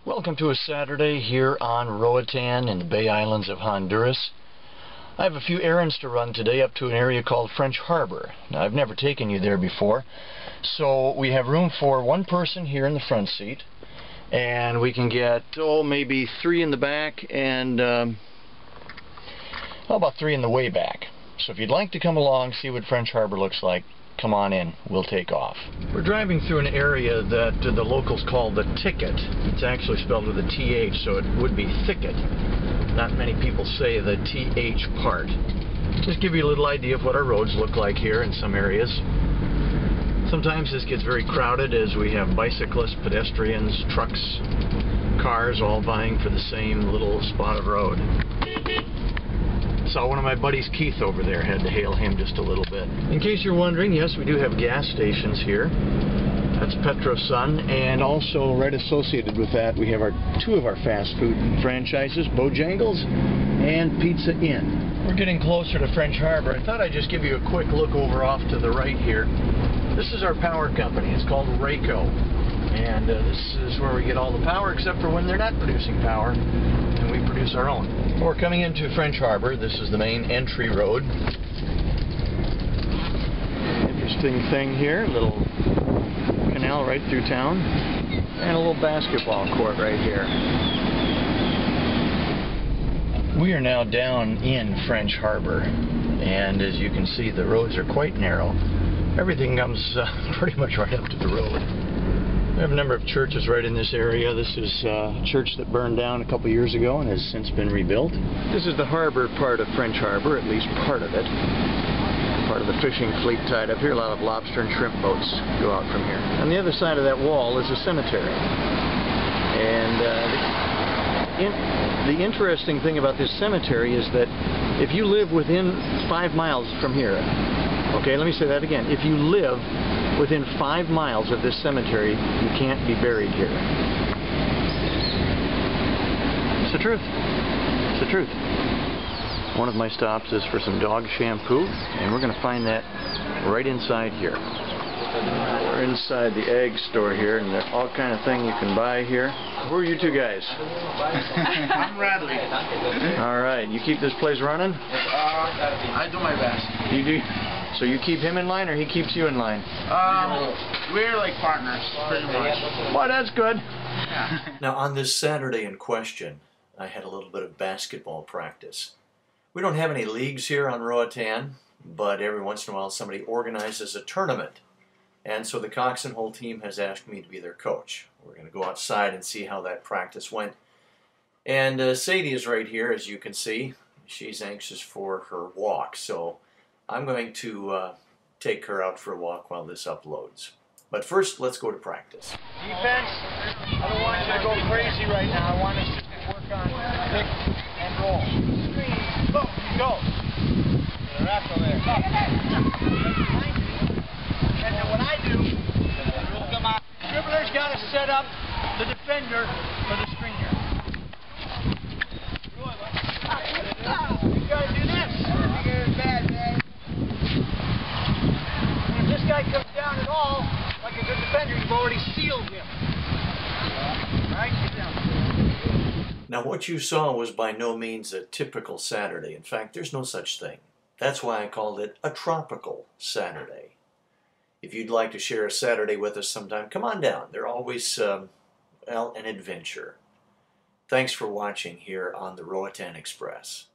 Welcome to a Saturday here on Roatan in the Bay Islands of Honduras. I have a few errands to run today up to an area called French Harbour. Now, I've never taken you there before, so we have room for one person here in the front seat, and we can get, maybe three in the back and about three in the way back. So if you'd like to come along, see what French Harbour looks like, come on in. We'll take off. We're driving through an area that the locals call the Ticket. It's actually spelled with a TH, so it would be Thicket. Not many people say the TH part. Just give you a little idea of what our roads look like here in some areas. Sometimes this gets very crowded as we have bicyclists, pedestrians, trucks, cars all vying for the same little spot of road. Saw one of my buddies, Keith, over there. Had to hail him just a little bit. In case you're wondering, yes, we do have gas stations here. That's PetroSun, and also right associated with that, we have two of our fast food franchises, Bojangles and Pizza Inn. We're getting closer to French Harbour. I thought I'd just give you a quick look over off to the right here. This is our power company. It's called Rayco, and this is where we get all the power, except for when they're not producing power, and we produce our own. We're coming into French Harbour. This is the main entry road. Interesting thing here, a little canal right through town, and a little basketball court right here. We are now down in French Harbour, and as you can see, the roads are quite narrow. Everything comes pretty much right up to the road. We have a number of churches right in this area. This is a church that burned down a couple years ago and has since been rebuilt. This is the harbor part of French Harbour, at least part of it. Part of the fishing fleet tied up here. A lot of lobster and shrimp boats go out from here. On the other side of that wall is a cemetery. And the interesting thing about this cemetery is that if you live within 5 miles from here, okay, let me say that again. If you live within 5 miles of this cemetery, you can't be buried here. It's the truth. It's the truth. One of my stops is for some dog shampoo, and we're going to find that right inside here. We're inside the egg store here, and there's all kind of thing you can buy here. Who are you two guys? I'm Radley. All right, you keep this place running? I do my best. You do? So you keep him in line, or he keeps you in line? We're like partners, pretty much. Well, that's good. Yeah. Now, on this Saturday in question, I had a little bit of basketball practice. We don't have any leagues here on Roatan, but every once in a while somebody organizes a tournament. And so the Cox and Hole team has asked me to be their coach. We're going to go outside and see how that practice went. And Sadie is right here, as you can see. She's anxious for her walk, so I'm going to take her out for a walk while this uploads. But first, let's go to practice. Defense, I don't want you to go crazy right now. I want us just to work on pick and roll. Go, go. The wrestle there. And then what I do, come on. Dribbler's got to set up the defender for the screen here. You got to do this. Bad, man. And if this guy comes down at all, like a good defender, you've already sealed him. Right? Get down. Now, what you saw was by no means a typical Saturday. In fact, there's no such thing. That's why I called it a tropical Saturday. If you'd like to share a Saturday with us sometime, come on down. They're always, an adventure. Thanks for watching here on the Roatan Express.